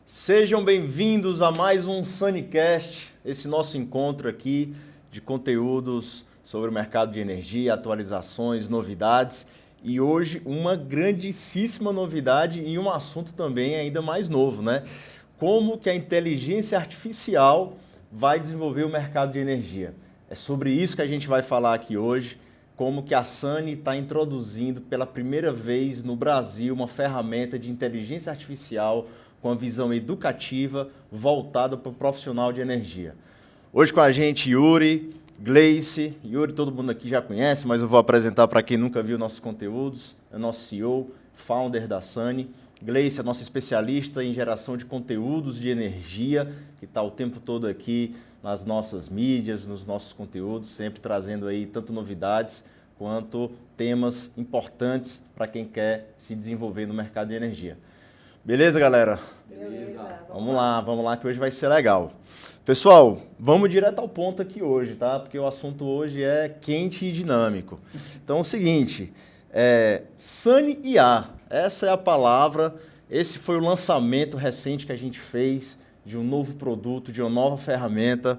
Sejam bem-vindos a mais um Sunnycast, esse nosso encontro aqui de conteúdos sobre o mercado de energia, atualizações, novidades. E hoje uma grandíssima novidade e um assunto também ainda mais novo, né? Como que a inteligência artificial vai desenvolver o mercado de energia. É sobre isso que a gente vai falar aqui hoje, como que a Sunny está introduzindo pela primeira vez no Brasil uma ferramenta de inteligência artificial com a visão educativa voltada para o profissional de energia. Hoje com a gente Yuri, Gleice. Yuri todo mundo aqui já conhece, mas eu vou apresentar para quem nunca viu nossos conteúdos. É nosso CEO, founder da Sunny. Gleice é nossa especialista em geração de conteúdos de energia, que está o tempo todo aqui nas nossas mídias, nos nossos conteúdos, sempre trazendo aí tanto novidades quanto temas importantes para quem quer se desenvolver no mercado de energia. Beleza, galera? Beleza. Vamos lá, que hoje vai ser legal. Pessoal, vamos direto ao ponto aqui hoje, tá? Porque o assunto hoje é quente e dinâmico. Então é o seguinte, Sunny IA, essa é a palavra, esse foi o lançamento recente que a gente fez de um novo produto, de uma nova ferramenta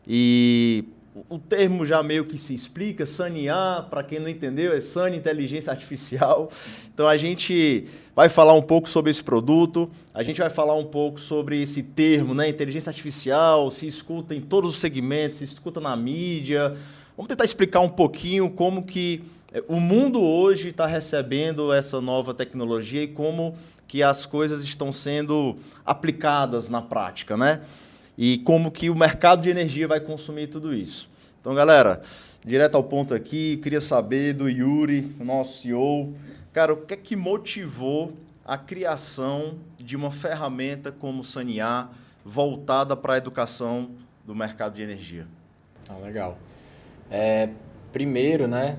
e o termo já meio que se explica, Sunny IA, para quem não entendeu, é Sunny Inteligência Artificial. Então a gente vai falar um pouco sobre esse produto, a gente vai falar um pouco sobre esse termo, né? Inteligência Artificial, se escuta em todos os segmentos, se escuta na mídia. Vamos tentar explicar um pouquinho como que o mundo hoje está recebendo essa nova tecnologia e como que as coisas estão sendo aplicadas na prática, né? E como que o mercado de energia vai consumir tudo isso. Então, galera, direto ao ponto aqui, eu queria saber do Yuri, nosso CEO, cara, o que é que motivou a criação de uma ferramenta como o Sunny IA voltada para a educação do mercado de energia? Legal. Primeiro, né,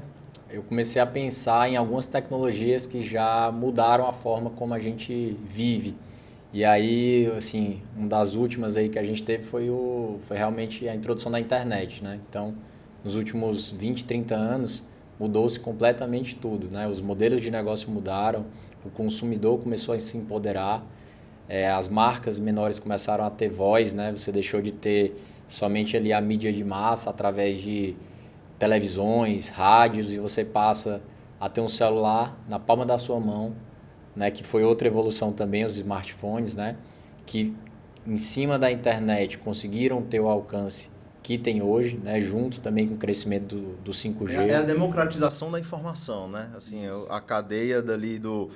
eu comecei a pensar em algumas tecnologias que já mudaram a forma como a gente vive. E aí, assim, uma das últimas aí que a gente teve foi realmente a introdução da internet, né? Então, nos últimos 20, 30 anos, mudou-se completamente tudo, né? Os modelos de negócio mudaram, o consumidor começou a se empoderar, as marcas menores começaram a ter voz, né? Você deixou de ter somente ali a mídia de massa através de televisões, rádios, e você passa a ter um celular na palma da sua mão, né, que foi outra evolução também, os smartphones, né, que em cima da internet conseguiram ter o alcance que tem hoje, né, junto também com o crescimento do 5G. É a democratização da informação, né? Assim, a cadeia dali do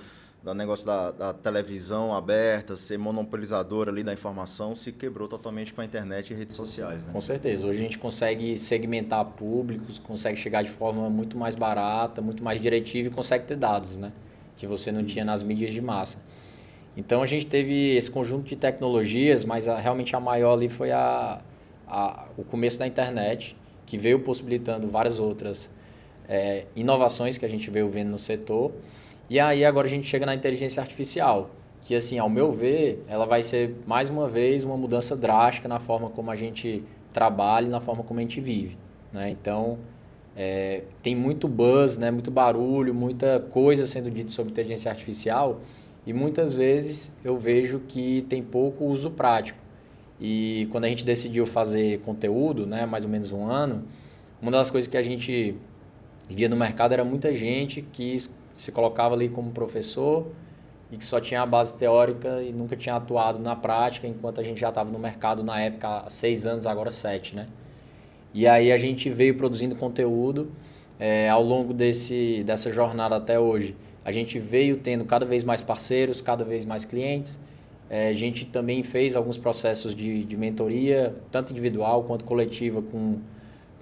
negócio da televisão aberta, ser monopolizadora ali da informação, se quebrou totalmente com a internet e redes sociais, né? Com certeza. Hoje a gente consegue segmentar públicos, consegue chegar de forma muito mais barata, muito mais diretiva e consegue ter dados, né, que você não tinha nas mídias de massa. Então a gente teve esse conjunto de tecnologias, mas realmente a maior ali foi o começo da internet, que veio possibilitando várias outras inovações que a gente veio vendo no setor. E aí agora a gente chega na inteligência artificial, que assim, ao meu ver, ela vai ser mais uma vez uma mudança drástica na forma como a gente trabalha e na forma como a gente vive, né? Então, tem muito buzz, né? Muito barulho, muita coisa sendo dita sobre inteligência artificial e muitas vezes eu vejo que tem pouco uso prático. E quando a gente decidiu fazer conteúdo, né, mais ou menos um ano, uma das coisas que a gente via no mercado era muita gente que se colocava ali como professor e que só tinha a base teórica e nunca tinha atuado na prática, enquanto a gente já estava no mercado na época há 6 anos, agora 7, né? E aí a gente veio produzindo conteúdo ao longo dessa jornada até hoje. A gente veio tendo cada vez mais parceiros, cada vez mais clientes. A gente também fez alguns processos de mentoria, tanto individual quanto coletiva, com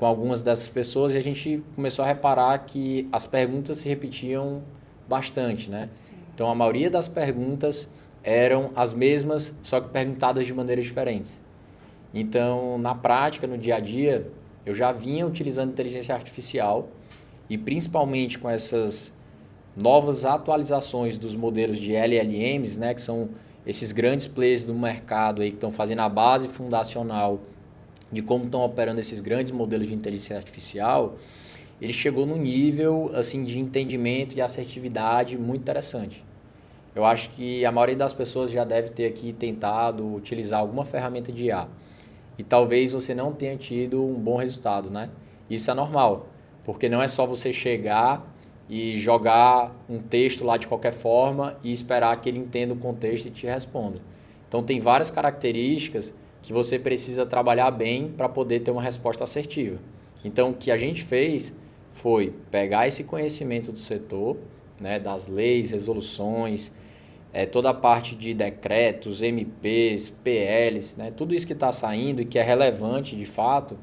algumas dessas pessoas. E a gente começou a reparar que as perguntas se repetiam bastante, né? Sim. Então, a maioria das perguntas eram as mesmas, só que perguntadas de maneiras diferentes. Então, na prática, no dia a dia, eu já vinha utilizando inteligência artificial e principalmente com essas novas atualizações dos modelos de LLMs, né, que são esses grandes players do mercado aí que estão fazendo a base fundacional de como estão operando esses grandes modelos de inteligência artificial, ele chegou num nível assim, de entendimento e assertividade muito interessante. eu acho que a maioria das pessoas já deve ter aqui tentado utilizar alguma ferramenta de IA. E talvez você não tenha tido um bom resultado, né? Isso é normal, porque não é só você chegar e jogar um texto lá de qualquer forma e esperar que ele entenda o contexto e te responda. Então, tem várias características que você precisa trabalhar bem para poder ter uma resposta assertiva. Então, o que a gente fez foi pegar esse conhecimento do setor, né, das leis, resoluções, toda a parte de decretos, MPs, PLs, né, tudo isso que está saindo e que é relevante de fato,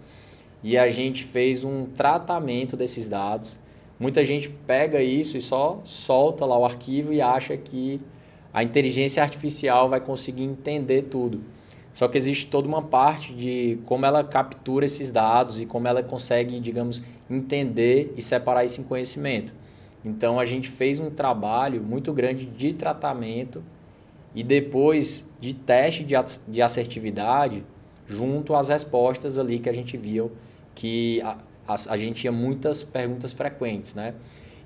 e a gente fez um tratamento desses dados. Muita gente pega isso e só solta lá o arquivo e acha que a inteligência artificial vai conseguir entender tudo. Só que existe toda uma parte de como ela captura esses dados e como ela consegue, digamos, entender e separar isso em conhecimento. Então, a gente fez um trabalho muito grande de tratamento e depois de teste de assertividade junto às respostas ali que a gente viu que a gente tinha muitas perguntas frequentes, né?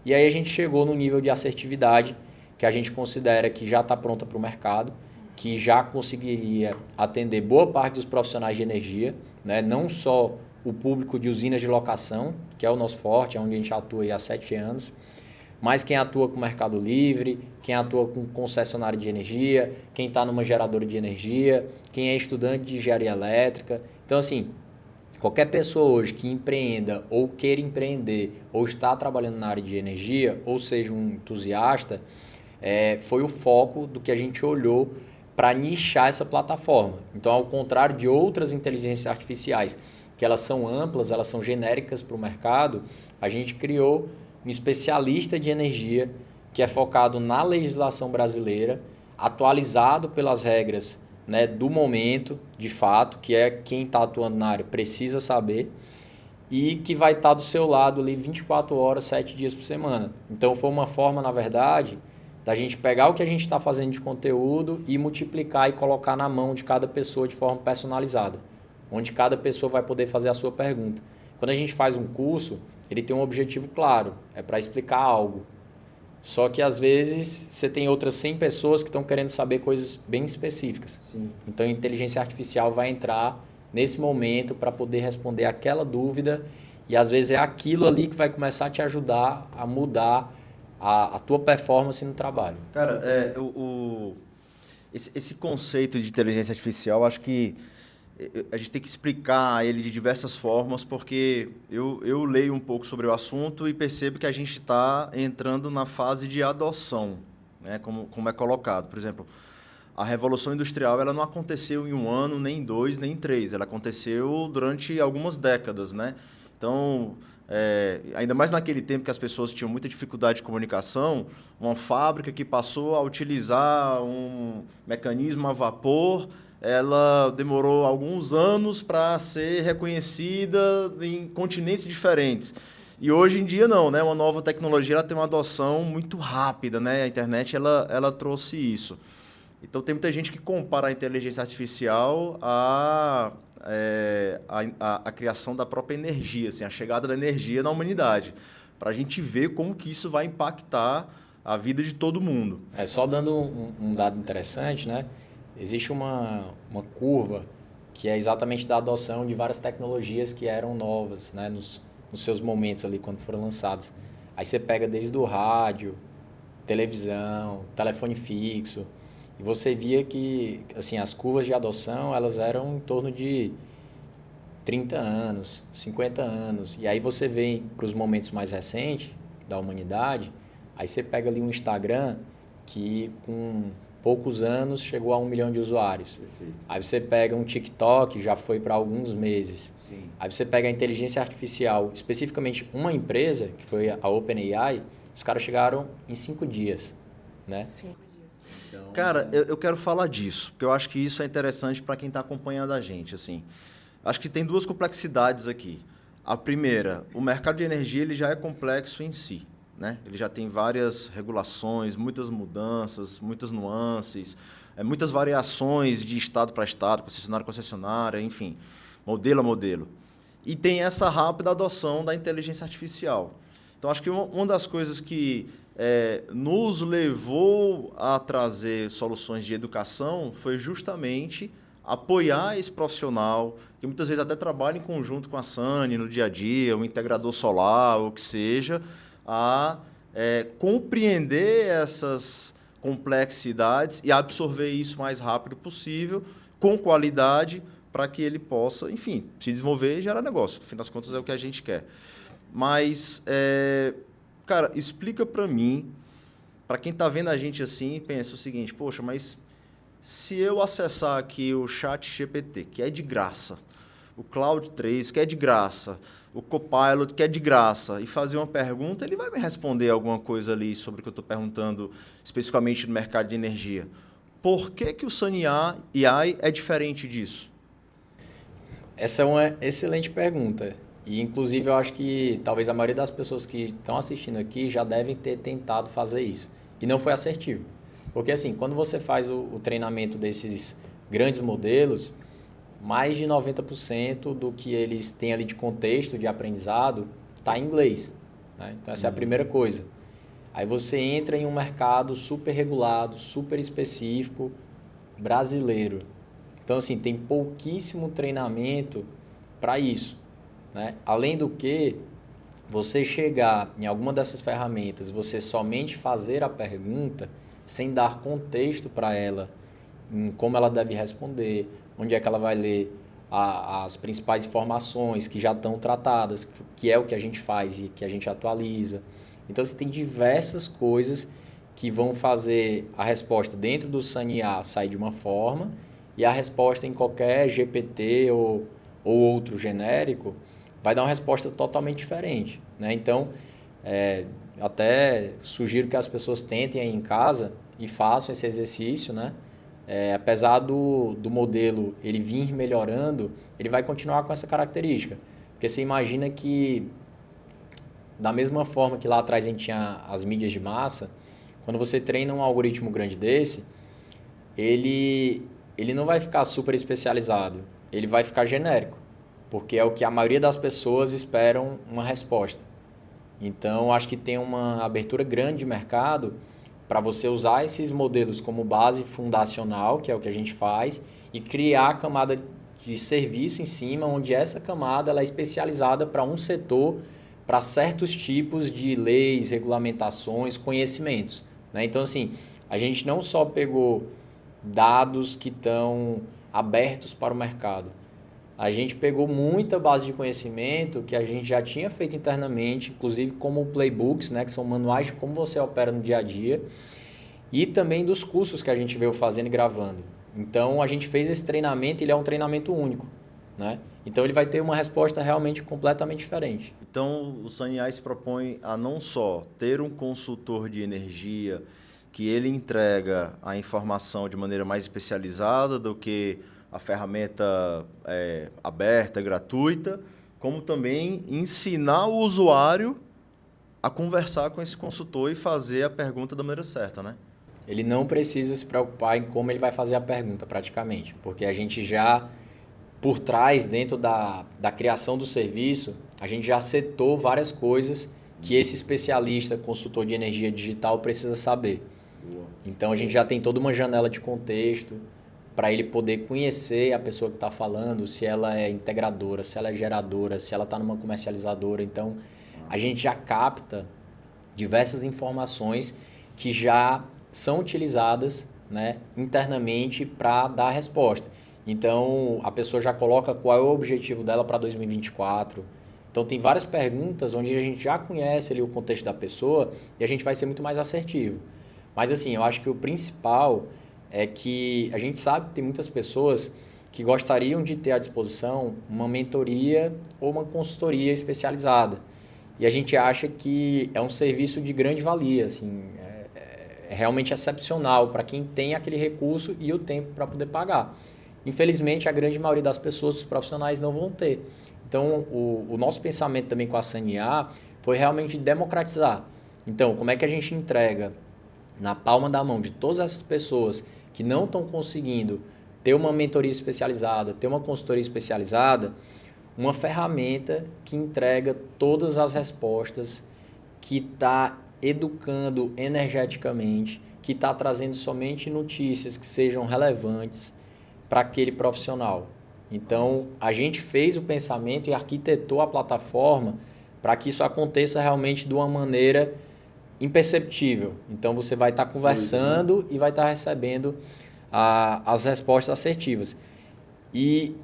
E aí a gente chegou no nível de assertividade que a gente considera que já está pronta para o mercado, que já conseguiria atender boa parte dos profissionais de energia, né? Não só o público de usinas de locação, que é o nosso forte, é onde a gente atua há 7 anos, mas quem atua com Mercado Livre, quem atua com concessionário de energia, quem está numa geradora de energia, quem é estudante de engenharia elétrica. Então, assim, qualquer pessoa hoje que empreenda ou queira empreender ou está trabalhando na área de energia, ou seja, um entusiasta, foi o foco do que a gente olhou para nichar essa plataforma. Então, ao contrário de outras inteligências artificiais, que elas são amplas, elas são genéricas para o mercado, a gente criou um especialista de energia que é focado na legislação brasileira, atualizado pelas regras, né, do momento, de fato, que é quem está atuando na área precisa saber, e que vai estar do seu lado ali 24 horas, 7 dias por semana. Então, foi uma forma, na verdade, da gente pegar o que a gente está fazendo de conteúdo e multiplicar e colocar na mão de cada pessoa de forma personalizada, onde cada pessoa vai poder fazer a sua pergunta. Quando a gente faz um curso, ele tem um objetivo claro, é para explicar algo. Só que, às vezes, você tem outras 100 pessoas que estão querendo saber coisas bem específicas. Sim. Então, a inteligência artificial vai entrar nesse momento para poder responder aquela dúvida e, às vezes, é aquilo ali que vai começar a te ajudar a mudar a tua performance no trabalho. Cara, esse conceito de inteligência artificial, acho que a gente tem que explicar ele de diversas formas, porque eu leio um pouco sobre o assunto e percebo que a gente está entrando na fase de adoção, né? Como é colocado. Por exemplo, a Revolução Industrial ela não aconteceu em 1 ano, nem 2, nem 3. Ela aconteceu durante algumas décadas, né? Então, ainda mais naquele tempo que as pessoas tinham muita dificuldade de comunicação, uma fábrica que passou a utilizar um mecanismo a vapor, ela demorou alguns anos para ser reconhecida em continentes diferentes. E hoje em dia não, né? Uma nova tecnologia ela tem uma adoção muito rápida, né? A internet ela trouxe isso. Então tem muita gente que compara a inteligência artificial à criação da própria energia, assim, a chegada da energia na humanidade, para a gente ver como que isso vai impactar a vida de todo mundo. Só dando um dado interessante, né? Existe uma curva que é exatamente da adoção de várias tecnologias que eram novas, né, nos seus momentos ali, quando foram lançadas. Aí você pega desde o rádio, televisão, telefone fixo, e você via que assim, as curvas de adoção elas eram em torno de 30 anos, 50 anos. E aí você vem para os momentos mais recentes da humanidade, aí você pega ali um Instagram que com poucos anos chegou a 1 milhão de usuários. Perfeito. Aí você pega um TikTok, já foi para alguns meses. Sim. Aí você pega a inteligência artificial, especificamente uma empresa, que foi a OpenAI, os caras chegaram em 5 dias, né? 5 dias. Então, cara, eu quero falar disso, porque eu acho que isso é interessante para quem está acompanhando a gente. Assim, acho que tem 2 complexidades aqui. A primeira, o mercado de energia ele já é complexo em si. Né? Ele já tem várias regulações, muitas mudanças, muitas nuances, muitas variações de estado para estado, concessionária a concessionária, enfim, modelo a modelo. E tem essa rápida adoção da inteligência artificial. Então, acho que uma das coisas que nos levou a trazer soluções de educação foi justamente apoiar esse profissional, que muitas vezes até trabalha em conjunto com a SANI no dia a dia, o integrador solar, ou o que seja, a compreender essas complexidades e absorver isso o mais rápido possível, com qualidade, para que ele possa, enfim, se desenvolver e gerar negócio. No fim das contas, é o que a gente quer. Mas, cara, explica para mim, para quem está vendo a gente assim, pensa o seguinte, poxa, mas se eu acessar aqui o ChatGPT, que é de graça, o Claude 3, que é de graça, o Copilot, que é de graça, e fazer uma pergunta, ele vai me responder alguma coisa ali sobre o que eu estou perguntando, especificamente no mercado de energia. Por que o Sunny AI é diferente disso? Essa é uma excelente pergunta. E, inclusive, eu acho que talvez a maioria das pessoas que estão assistindo aqui já devem ter tentado fazer isso. E não foi assertivo. Porque, assim, quando você faz o treinamento desses grandes modelos, mais de 90% do que eles têm ali de contexto, de aprendizado, está em inglês, né? Então, essa é a primeira coisa. Aí você entra em um mercado super regulado, super específico, brasileiro. Então, assim, tem pouquíssimo treinamento para isso, né? Além do que, você chegar em alguma dessas ferramentas, você somente fazer a pergunta, sem dar contexto para ela, em como ela deve responder, onde é que ela vai ler as principais informações que já estão tratadas, que é o que a gente faz e que a gente atualiza. Então, você tem diversas coisas que vão fazer a resposta dentro do Sunny AI sair de uma forma e a resposta em qualquer GPT ou outro genérico vai dar uma resposta totalmente diferente, né? Então, até sugiro que as pessoas tentem aí em casa e façam esse exercício, né? Apesar do modelo ele vir melhorando, ele vai continuar com essa característica. Porque você imagina que, da mesma forma que lá atrás a gente tinha as mídias de massa, quando você treina um algoritmo grande desse, ele não vai ficar super especializado, ele vai ficar genérico, porque é o que a maioria das pessoas esperam uma resposta. Então, acho que tem uma abertura grande de mercado para você usar esses modelos como base fundacional, que é o que a gente faz, e criar a camada de serviço em cima, onde essa camada ela é especializada para um setor, para certos tipos de leis, regulamentações, conhecimentos, né? Então, assim, a gente não só pegou dados que estão abertos para o mercado, a gente pegou muita base de conhecimento que a gente já tinha feito internamente, inclusive como playbooks, né, que são manuais de como você opera no dia a dia, e também dos cursos que a gente veio fazendo e gravando. Então, a gente fez esse treinamento, ele é um treinamento único, né? Então, ele vai ter uma resposta realmente completamente diferente. Então, o Sunny AI se propõe a não só ter um consultor de energia que ele entrega a informação de maneira mais especializada do que a ferramenta aberta, gratuita, como também ensinar o usuário a conversar com esse consultor e fazer a pergunta da maneira certa, né? Ele não precisa se preocupar em como ele vai fazer a pergunta, praticamente, porque a gente já, por trás, dentro da criação do serviço, a gente já setou várias coisas que esse especialista, consultor de energia digital, precisa saber. Então, a gente já tem toda uma janela de contexto para ele poder conhecer a pessoa que está falando, se ela é integradora, se ela é geradora, se ela está numa comercializadora. Então, a gente já capta diversas informações que já são utilizadas, né, internamente para dar a resposta. Então, a pessoa já coloca qual é o objetivo dela para 2024. Então, tem várias perguntas onde a gente já conhece ali o contexto da pessoa e a gente vai ser muito mais assertivo. Mas, assim, eu acho que o principal é que a gente sabe que tem muitas pessoas que gostariam de ter à disposição uma mentoria ou uma consultoria especializada. E a gente acha que é um serviço de grande valia, assim, é realmente excepcional para quem tem aquele recurso e o tempo para poder pagar. Infelizmente, a grande maioria das pessoas, os profissionais, não vão ter. Então, o nosso pensamento também com a Sunny AI foi realmente democratizar. Então, como é que a gente entrega na palma da mão de todas essas pessoas que não estão conseguindo ter uma mentoria especializada, ter uma consultoria especializada, uma ferramenta que entrega todas as respostas, que está educando energeticamente, que está trazendo somente notícias que sejam relevantes para aquele profissional. Então, a gente fez o pensamento e arquitetou a plataforma para que isso aconteça realmente de uma maneira imperceptível. Então, você vai estar conversando e vai estar recebendo as respostas assertivas. E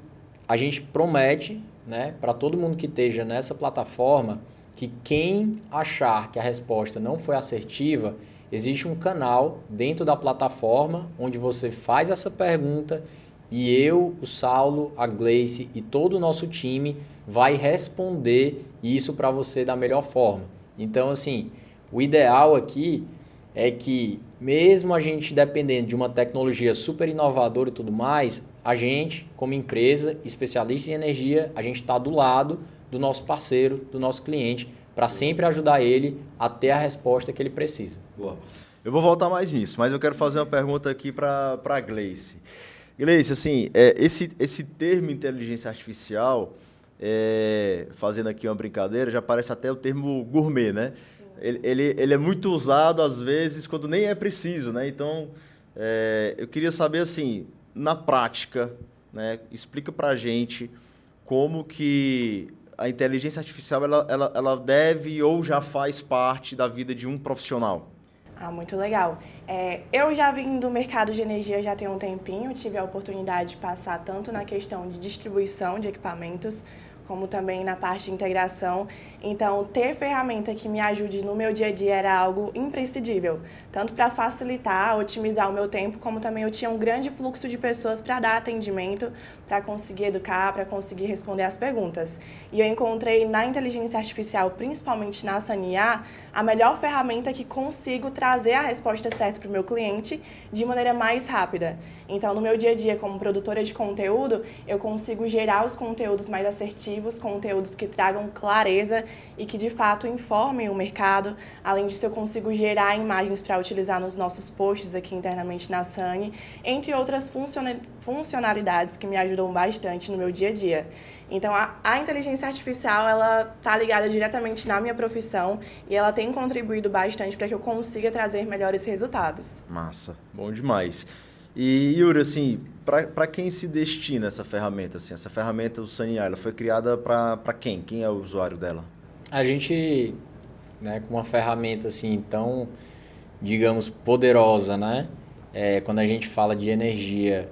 a gente promete, né, para todo mundo que esteja nessa plataforma, que quem achar que a resposta não foi assertiva, existe um canal dentro da plataforma onde você faz essa pergunta e eu, o Saulo, a Gleice e todo o nosso time vai responder isso para você da melhor forma. Então, assim, o ideal aqui é que, mesmo a gente dependendo de uma tecnologia super inovadora e tudo mais, a gente, como empresa especialista em energia, a gente está do lado do nosso parceiro, do nosso cliente, para sempre ajudar ele a ter a resposta que ele precisa. Boa. Eu vou voltar mais nisso, mas eu quero fazer uma pergunta aqui para a Gleice. Gleice, assim, esse termo inteligência artificial, fazendo aqui uma brincadeira, já parece até o termo gourmet, né? Ele é muito usado, às vezes, quando nem é preciso, né? Então, eu queria saber, assim, na prática, né? Explica para a gente como que a inteligência artificial ela deve ou já faz parte da vida de um profissional. Muito legal. Eu já vim do mercado de energia já tem um tempinho, tive a oportunidade de passar tanto na questão de distribuição de equipamentos, como também na parte de integração. Então, ter ferramenta que me ajude no meu dia a dia era algo imprescindível, tanto para facilitar, otimizar o meu tempo, como também eu tinha um grande fluxo de pessoas para dar atendimento, para conseguir educar, para conseguir responder as perguntas. E eu encontrei na inteligência artificial, principalmente na Sania, a melhor ferramenta que consigo trazer a resposta certa para o meu cliente de maneira mais rápida. Então, no meu dia a dia, como produtora de conteúdo, eu consigo gerar os conteúdos mais assertivos, conteúdos que tragam clareza e que, de fato, informem o mercado. Além disso, eu consigo gerar imagens para utilizar nos nossos posts aqui internamente na Sani, entre outras funcionalidades que me ajudam bastante no meu dia a dia. Então, a inteligência artificial, ela está ligada diretamente na minha profissão e ela tem contribuído bastante para que eu consiga trazer melhores resultados. Massa, bom demais. E, Yuri, assim, para quem se destina essa ferramenta? Assim, essa ferramenta do Sania, ela foi criada para quem? Quem é o usuário dela? A gente, né, com uma ferramenta assim tão, digamos, poderosa, né? Quando a gente fala de energia,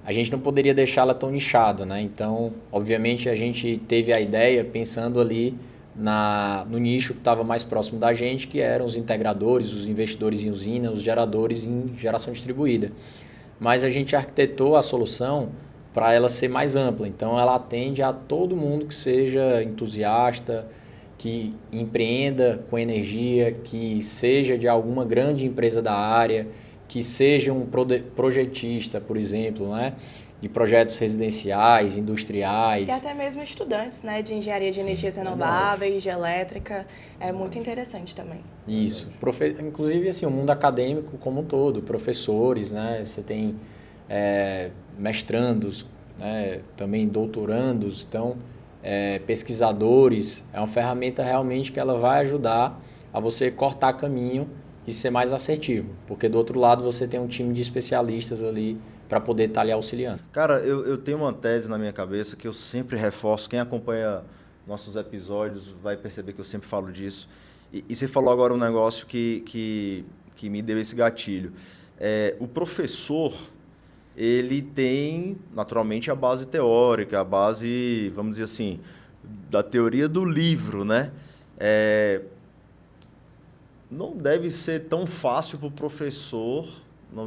a gente não poderia deixá-la tão nichada, né? Então, obviamente, a gente teve a ideia pensando ali no nicho que estava mais próximo da gente, que eram os integradores, os investidores em usina, os geradores em geração distribuída. Mas a gente arquitetou a solução para ela ser mais ampla. Então, ela atende a todo mundo que seja entusiasta, que empreenda com energia, que seja de alguma grande empresa da área, que seja um projetista, por exemplo, né? De projetos residenciais, industriais. E até mesmo estudantes, né? De engenharia de energias renováveis, de elétrica. É muito interessante também. Isso. Inclusive, assim, o mundo acadêmico como um todo, professores, né? Você tem mestrandos, né? Também doutorandos, então, pesquisadores. É uma ferramenta realmente que ela vai ajudar a você cortar caminho e ser mais assertivo, porque do outro lado você tem um time de especialistas ali para poder estar lhe auxiliando. Cara, eu tenho uma tese na minha cabeça que eu sempre reforço, quem acompanha nossos episódios vai perceber que eu sempre falo disso, e você falou agora um negócio que me deu esse gatilho. O professor, ele tem naturalmente a base teórica, a base, vamos dizer assim, da teoria do livro, né? Não deve ser tão fácil para o professor,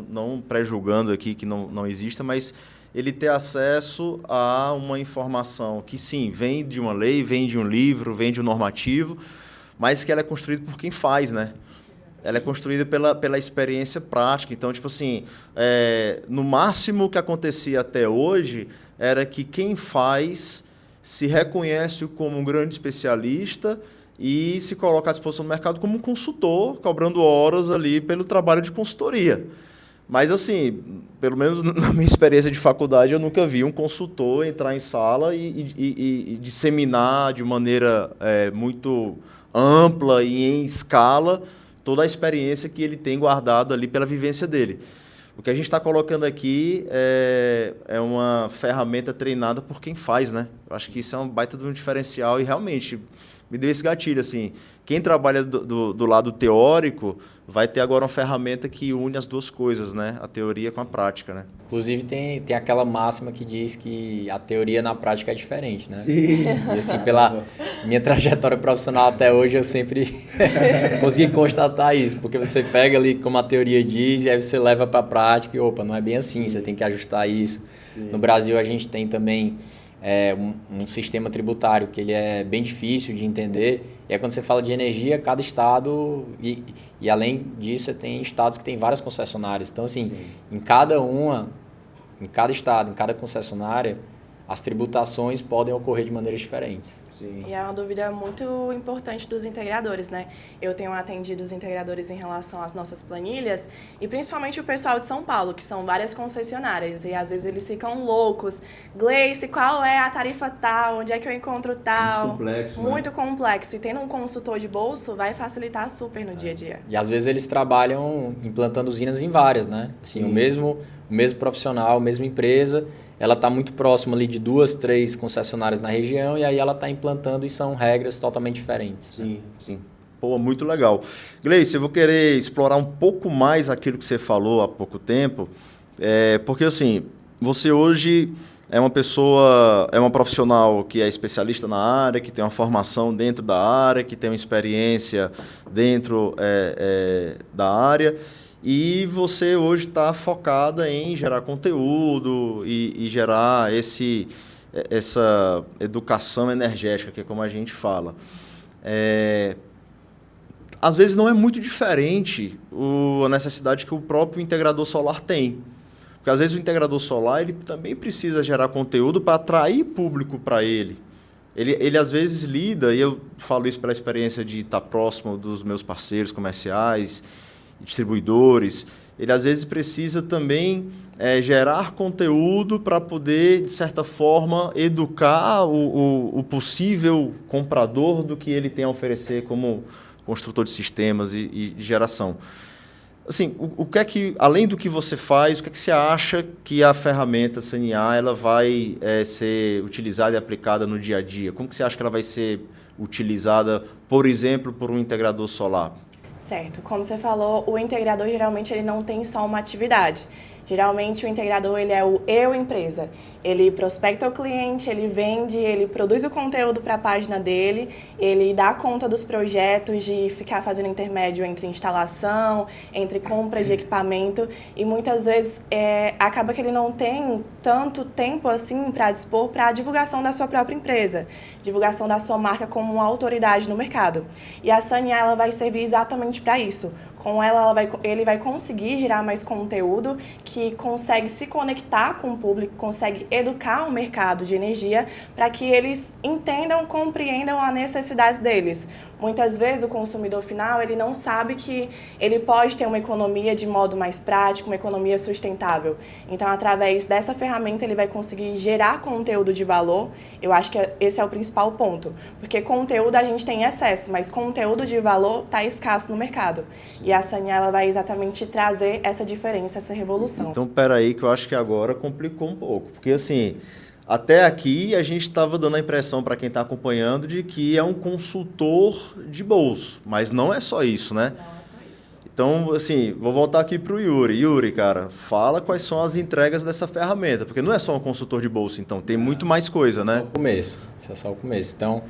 não pré-julgando aqui que não exista, mas ele ter acesso a uma informação que, sim, vem de uma lei, vem de um livro, vem de um normativo, mas que ela é construída por quem faz, né? Ela é construída pela experiência prática. Então, tipo assim, no máximo que acontecia até hoje era que quem faz se reconhece como um grande especialista e se coloca à disposição do mercado como um consultor, cobrando horas ali pelo trabalho de consultoria. Mas, assim, pelo menos na minha experiência de faculdade, eu nunca vi um consultor entrar em sala e disseminar de maneira muito ampla e em escala toda a experiência que ele tem guardado ali pela vivência dele. O que a gente está colocando aqui é uma ferramenta treinada por quem faz, né? Eu acho que isso é um baita de um diferencial e realmente me deu esse gatilho, assim. Quem trabalha do lado teórico vai ter agora uma ferramenta que une as duas coisas, né? A teoria com a prática, né? Inclusive, tem aquela máxima que diz que a teoria na prática é diferente, né? Sim. E assim, pela minha trajetória profissional até hoje, eu sempre consegui constatar isso, porque você pega ali como a teoria diz e aí você leva para a prática e, opa, não é bem assim, você tem que ajustar isso. Sim. No Brasil, a gente tem também um sistema tributário que ele é bem difícil de entender. E aí, quando você fala de energia, cada estado, e além disso, você tem estados que tem várias concessionárias. Então, assim, em cada estado, em cada concessionária, as tributações podem ocorrer de maneiras diferentes. Sim. E é uma dúvida muito importante dos integradores, né? Eu tenho atendido os integradores em relação às nossas planilhas e principalmente o pessoal de São Paulo, que são várias concessionárias e às vezes eles ficam loucos. Gleice, qual é a tarifa tal? Onde é que eu encontro tal? Muito complexo, muito complexo. E tendo um consultor de bolso vai facilitar super no dia a dia. E às vezes eles trabalham implantando usinas em várias, né? Assim, o mesmo profissional, a mesma empresa, ela está muito próxima ali de 2, 3 concessionárias na região e aí ela está implantando e são regras totalmente diferentes. Sim, sim. Pô, muito legal. Gleice, eu vou querer explorar um pouco mais aquilo que você falou há pouco tempo, porque assim, você hoje é uma pessoa, é uma profissional que é especialista na área, que tem uma formação dentro da área, que tem uma experiência dentro da área. E você hoje está focada em gerar conteúdo e gerar essa educação energética, que é como a gente fala. Às vezes não é muito diferente a necessidade que o próprio integrador solar tem. Porque às vezes o integrador solar ele também precisa gerar conteúdo para atrair público para ele. Ele às vezes lida, e eu falo isso pela experiência de estar próximo dos meus parceiros comerciais, distribuidores, ele às vezes precisa também gerar conteúdo para poder, de certa forma, educar o possível comprador do que ele tem a oferecer como construtor de sistemas e de geração. Assim, o que é que, além do que você faz, o que é que você acha que a ferramenta SaniA ela vai ser utilizada e aplicada no dia a dia? Como que você acha que ela vai ser utilizada, por exemplo, por um integrador solar? Certo. Como você falou, o integrador geralmente ele não tem só uma atividade. Geralmente o integrador ele é o eu empresa. Ele prospecta o cliente, ele vende, ele produz o conteúdo para a página dele, ele dá conta dos projetos de ficar fazendo intermédio entre instalação, entre compra de equipamento e muitas vezes acaba que ele não tem tanto tempo assim para dispor para a divulgação da sua própria empresa, divulgação da sua marca como uma autoridade no mercado. E a SaniA ela vai servir exatamente para isso. Com ela, ele vai conseguir gerar mais conteúdo que consegue se conectar com o público, consegue educar o mercado de energia para que eles entendam, compreendam as necessidades deles. Muitas vezes o consumidor final ele não sabe que ele pode ter uma economia de modo mais prático, uma economia sustentável. Então, através dessa ferramenta, ele vai conseguir gerar conteúdo de valor. Eu acho que esse é o principal ponto, porque conteúdo a gente tem excesso, mas conteúdo de valor está escasso no mercado. E a SaniA ela vai exatamente trazer essa diferença, essa revolução. Então, peraí, que eu acho que agora complicou um pouco, porque assim, até aqui a gente estava dando a impressão para quem está acompanhando de que é um consultor de bolso, mas não é só isso, né? Não é só isso. Então, assim, vou voltar aqui para o Yuri. Yuri, cara, fala quais são as entregas dessa ferramenta, porque não é só um consultor de bolso, então tem muito mais coisa, né? Isso é só o começo. Então,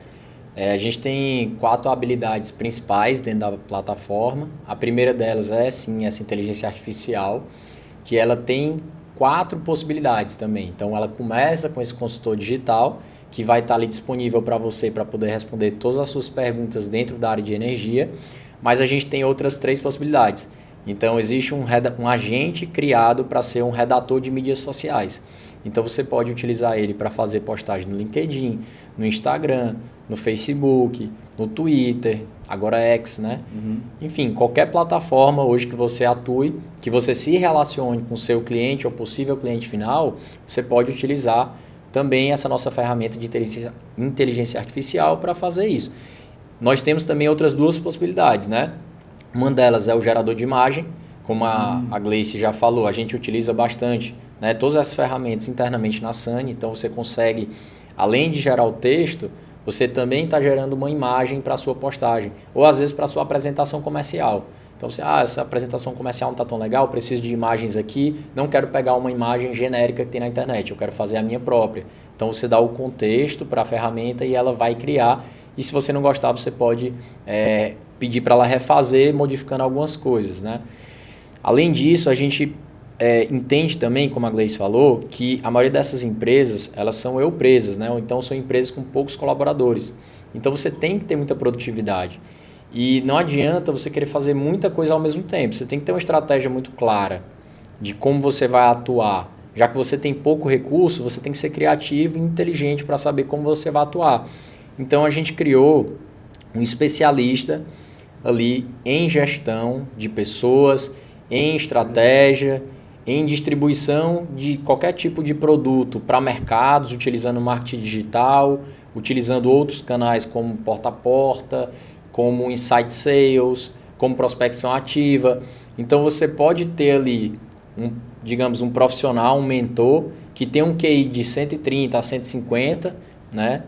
a gente tem 4 habilidades principais dentro da plataforma. A primeira delas é, sim, essa inteligência artificial, que ela tem 4 possibilidades também. Então, ela começa com esse consultor digital, que vai estar ali disponível para você para poder responder todas as suas perguntas dentro da área de energia, mas a gente tem outras 3 possibilidades. Então, existe um agente criado para ser um redator de mídias sociais. Então, você pode utilizar ele para fazer postagem no LinkedIn, no Instagram, no Facebook, no Twitter, agora X, né? Enfim, qualquer plataforma hoje que você atue, que você se relacione com o seu cliente ou possível cliente final, você pode utilizar também essa nossa ferramenta de inteligência artificial para fazer isso. Nós temos também outras 2 possibilidades, né? Uma delas é o gerador de imagem, como a Gleice já falou, a gente utiliza bastante, né, todas as ferramentas internamente na Sunny, então você consegue, além de gerar o texto, você também está gerando uma imagem para a sua postagem, ou às vezes para a sua apresentação comercial. Então você, essa apresentação comercial não está tão legal, preciso de imagens aqui, não quero pegar uma imagem genérica que tem na internet, eu quero fazer a minha própria. Então você dá o contexto para a ferramenta e ela vai criar, e se você não gostar, você pode pedir para ela refazer, modificando algumas coisas, né? Além disso, a gente entende também, como a Gleice falou, que a maioria dessas empresas, elas são eu-presas, né? Ou então são empresas com poucos colaboradores. Então você tem que ter muita produtividade. E não adianta você querer fazer muita coisa ao mesmo tempo. Você tem que ter uma estratégia muito clara de como você vai atuar. Já que você tem pouco recurso, você tem que ser criativo e inteligente para saber como você vai atuar. Então a gente criou um especialista ali em gestão de pessoas, em estratégia, em distribuição de qualquer tipo de produto para mercados, utilizando marketing digital, utilizando outros canais como porta a porta, como inside sales, como prospecção ativa. Então você pode ter ali, um profissional, um mentor, que tem um QI de 130 a 150, né?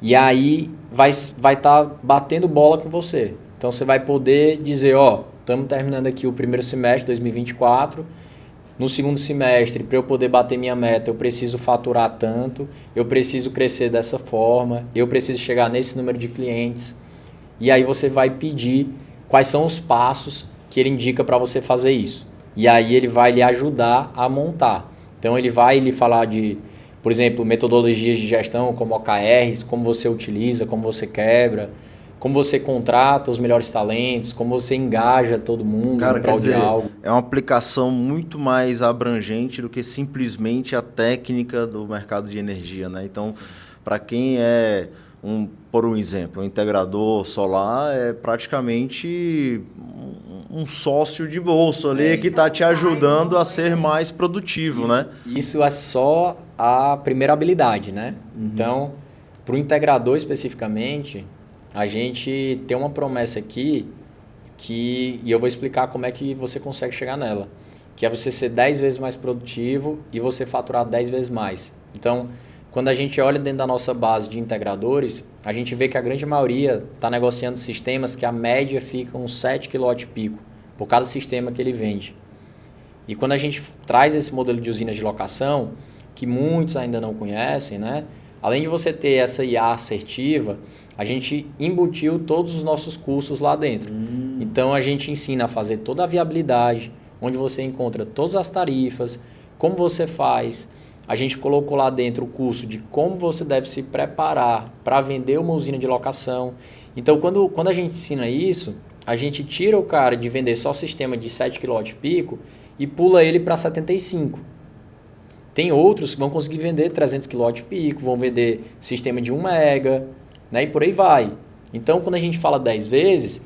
E aí vai estar batendo bola com você. Então você vai poder dizer, estamos terminando aqui o primeiro semestre de 2024, no segundo semestre, para eu poder bater minha meta, eu preciso faturar tanto, eu preciso crescer dessa forma, eu preciso chegar nesse número de clientes. E aí você vai pedir quais são os passos que ele indica para você fazer isso. E aí ele vai lhe ajudar a montar. Então ele vai lhe falar de, por exemplo, metodologias de gestão como OKRs, como você utiliza, como você quebra, como você contrata os melhores talentos, como você engaja todo mundo. Cara, quer dizer, algo. É uma aplicação muito mais abrangente do que simplesmente a técnica do mercado de energia, né? Então, para quem por um exemplo, um integrador solar é praticamente um sócio de bolso ali que está te ajudando a ser mais produtivo, né? Isso é só a primeira habilidade, né? Então, para o integrador especificamente, a gente tem uma promessa aqui e eu vou explicar como é que você consegue chegar nela, que é você ser 10 vezes mais produtivo e você faturar 10 vezes mais. Então, quando a gente olha dentro da nossa base de integradores, a gente vê que a grande maioria está negociando sistemas que a média fica uns 7 kWp por cada sistema que ele vende. E quando a gente traz esse modelo de usinas de locação, que muitos ainda não conhecem, né? Além de você ter essa IA assertiva, a gente embutiu todos os nossos cursos lá dentro. Então a gente ensina a fazer toda a viabilidade, onde você encontra todas as tarifas, como você faz. A gente colocou lá dentro o curso de como você deve se preparar para vender uma usina de locação. Então, quando a gente ensina isso, a gente tira o cara de vender só sistema de 7 kWp e pula ele para 75. Tem outros que vão conseguir vender 300 kWp, vão vender sistema de 1 mega, né? E por aí vai. Então, quando a gente fala 10 vezes,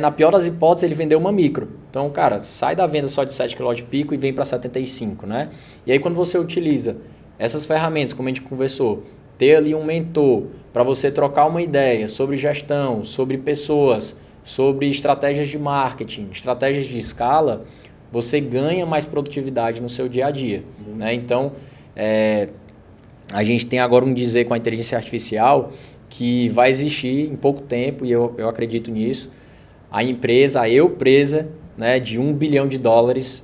na pior das hipóteses, ele vendeu uma micro. Então, cara, sai da venda só de 7 kWp e vem para 75, né? E aí, quando você utiliza essas ferramentas, como a gente conversou, ter ali um mentor para você trocar uma ideia sobre gestão, sobre pessoas, sobre estratégias de marketing, estratégias de escala, você ganha mais produtividade no seu dia a dia, né? Então, a gente tem agora um dizer com a inteligência artificial que vai existir em pouco tempo, e eu acredito nisso, a eu-presa, né, de $1 bilhão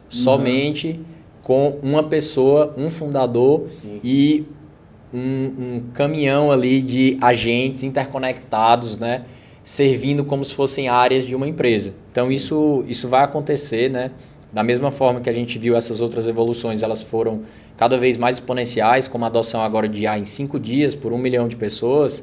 somente com uma pessoa, um fundador e um caminhão ali de agentes interconectados, né, servindo como se fossem áreas de uma empresa. Então isso vai acontecer, né? Da mesma forma que a gente viu essas outras evoluções, elas foram cada vez mais exponenciais, como a adoção agora de IA em 5 dias por 1 milhão de pessoas.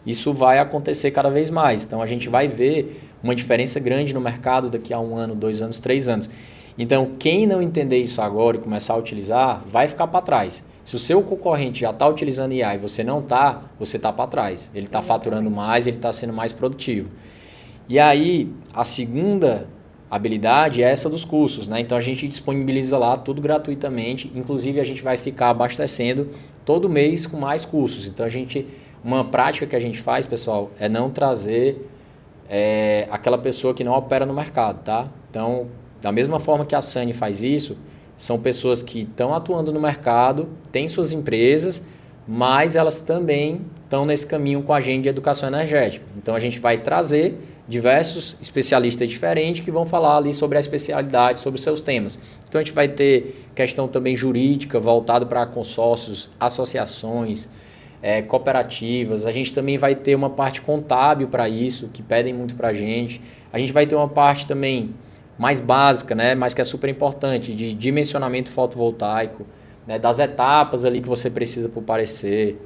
Isso vai acontecer cada vez mais. Então, a gente vai ver uma diferença grande no mercado daqui a 1 ano, 2 anos, 3 anos. Então, quem não entender isso agora e começar a utilizar, vai ficar para trás. Se o seu concorrente já está utilizando IA e você não está, você está para trás. Ele está faturando mais, ele está sendo mais produtivo. E aí, a segunda habilidade é essa dos cursos, né? Então, a gente disponibiliza lá tudo gratuitamente. Inclusive, a gente vai ficar abastecendo todo mês com mais cursos. Então, uma prática que a gente faz, pessoal, é não trazer é aquela pessoa que não opera no mercado, tá? Então, da mesma forma que a Sani faz isso, são pessoas que estão atuando no mercado, têm suas empresas, mas elas também estão nesse caminho com a gente de educação energética. Então, a gente vai trazer diversos especialistas diferentes que vão falar ali sobre a especialidade, sobre os seus temas. Então, a gente vai ter questão também jurídica voltada para consórcios, associações, cooperativas. A gente também vai ter uma parte contábil para isso, que pedem muito para a gente. A gente vai ter uma parte também mais básica, né, mas que é super importante, de dimensionamento fotovoltaico, né, das etapas ali que você precisa para o parecer,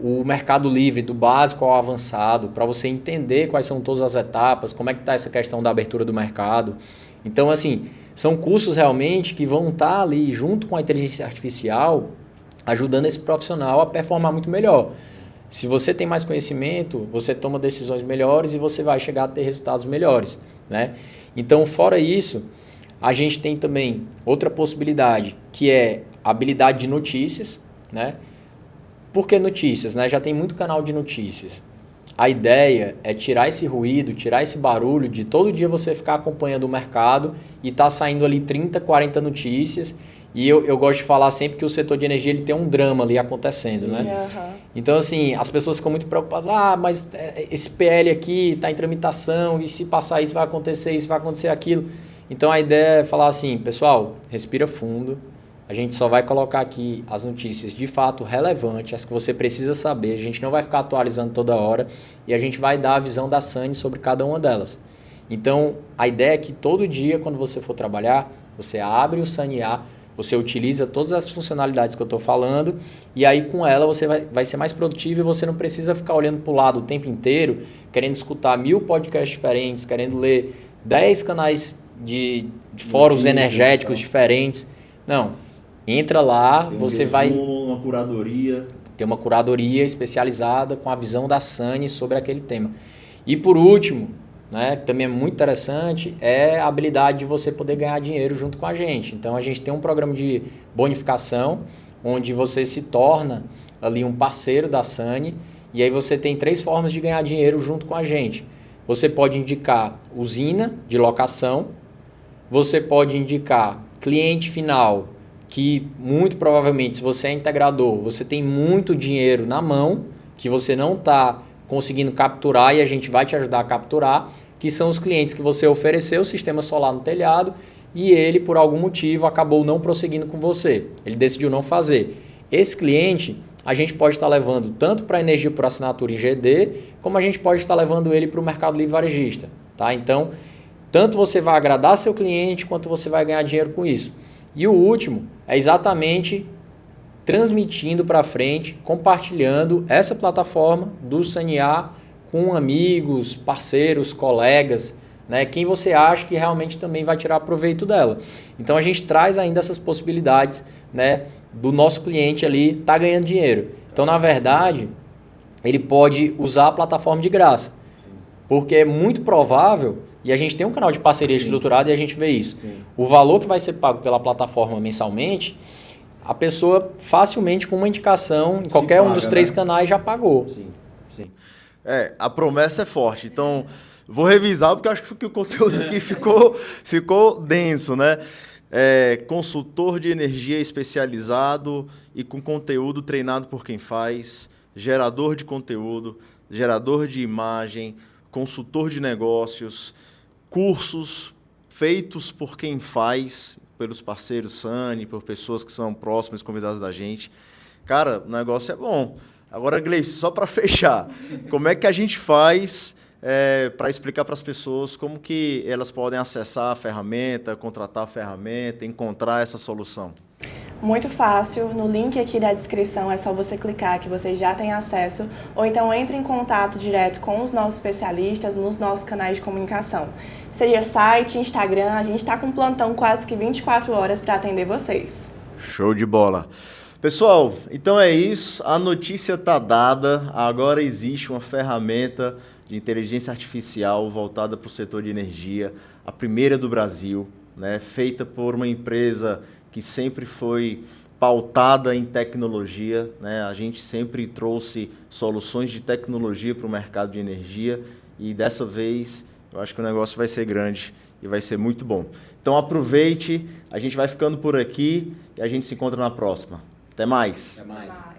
o mercado livre, do básico ao avançado, para você entender quais são todas as etapas, como é que está essa questão da abertura do mercado. Então, assim, são cursos realmente que vão estar ali junto com a inteligência artificial, ajudando esse profissional a performar muito melhor. Se você tem mais conhecimento, você toma decisões melhores e você vai chegar a ter resultados melhores, né? Então, fora isso, a gente tem também outra possibilidade, que é a habilidade de notícias, né? Por que notícias, né? Já tem muito canal de notícias. A ideia é tirar esse ruído, tirar esse barulho de todo dia você ficar acompanhando o mercado e tá saindo ali 30, 40 notícias. E eu gosto de falar sempre que o setor de energia ele tem um drama ali acontecendo, né? Uhum. Então, assim, as pessoas ficam muito preocupadas. Mas esse PL aqui está em tramitação e se passar isso vai acontecer, isso vai acontecer aquilo. Então, a ideia é falar assim, pessoal, respira fundo. A gente só vai colocar aqui as notícias de fato relevantes, as que você precisa saber. A gente não vai ficar atualizando toda hora e a gente vai dar a visão da Sani sobre cada uma delas. Então, a ideia é que todo dia, quando você for trabalhar, você abre o Sani-A, você utiliza todas as funcionalidades que eu estou falando e aí com ela você vai ser mais produtivo e você não precisa ficar olhando para o lado o tempo inteiro, querendo escutar 1000 podcasts diferentes, querendo ler 10 canais de fóruns energéticos diferentes. Não, entra lá, você vai... uma curadoria. Ter uma curadoria especializada com a visão da Sani sobre aquele tema. E por último, né, que também é muito interessante, é a habilidade de você poder ganhar dinheiro junto com a gente. Então, a gente tem um programa de bonificação, onde você se torna ali um parceiro da Sani, e aí você tem 3 formas de ganhar dinheiro junto com a gente. Você pode indicar usina de locação, você pode indicar cliente final, que muito provavelmente, se você é integrador, você tem muito dinheiro na mão, que você não está conseguindo capturar e a gente vai te ajudar a capturar, que são os clientes que você ofereceu o sistema solar no telhado e ele, por algum motivo, acabou não prosseguindo com você. Ele decidiu não fazer. Esse cliente, a gente pode estar levando tanto para a energia por assinatura em GD, como a gente pode estar levando ele para o mercado livre varejista. Tá? Então, tanto você vai agradar seu cliente, quanto você vai ganhar dinheiro com isso. E o último é exatamente transmitindo para frente, compartilhando essa plataforma do Sani-A com amigos, parceiros, colegas, né? Quem você acha que realmente também vai tirar proveito dela. Então a gente traz ainda essas possibilidades, né, do nosso cliente ali estar ganhando dinheiro. Então, na verdade, ele pode usar a plataforma de graça, porque é muito provável, e a gente tem um canal de parceria estruturado e a gente vê isso, o valor que vai ser pago pela plataforma mensalmente, a pessoa facilmente com uma indicação em qualquer um dos 3 canais já pagou. Sim. A promessa é forte. Então, vou revisar porque eu acho que o conteúdo aqui ficou denso, né? Consultor de energia especializado e com conteúdo treinado por quem faz, gerador de conteúdo, gerador de imagem, consultor de negócios, cursos feitos por quem faz, pelos parceiros Sani, por pessoas que são próximas, convidadas da gente. Cara, o negócio é bom. Agora, Gleice, só para fechar, como é que a gente faz para explicar para as pessoas como que elas podem acessar a ferramenta, contratar a ferramenta, encontrar essa solução? Muito fácil, no link aqui da descrição é só você clicar que você já tem acesso, ou então entre em contato direto com os nossos especialistas nos nossos canais de comunicação. Seria site, Instagram, a gente está com um plantão quase que 24 horas para atender vocês. Show de bola! Pessoal, então é isso, a notícia está dada, agora existe uma ferramenta de inteligência artificial voltada para o setor de energia, a primeira do Brasil, né, feita por uma empresa que sempre foi pautada em tecnologia, né? A gente sempre trouxe soluções de tecnologia para o mercado de energia e dessa vez eu acho que o negócio vai ser grande e vai ser muito bom. Então aproveite, a gente vai ficando por aqui e a gente se encontra na próxima. Até mais! Até mais. Vai.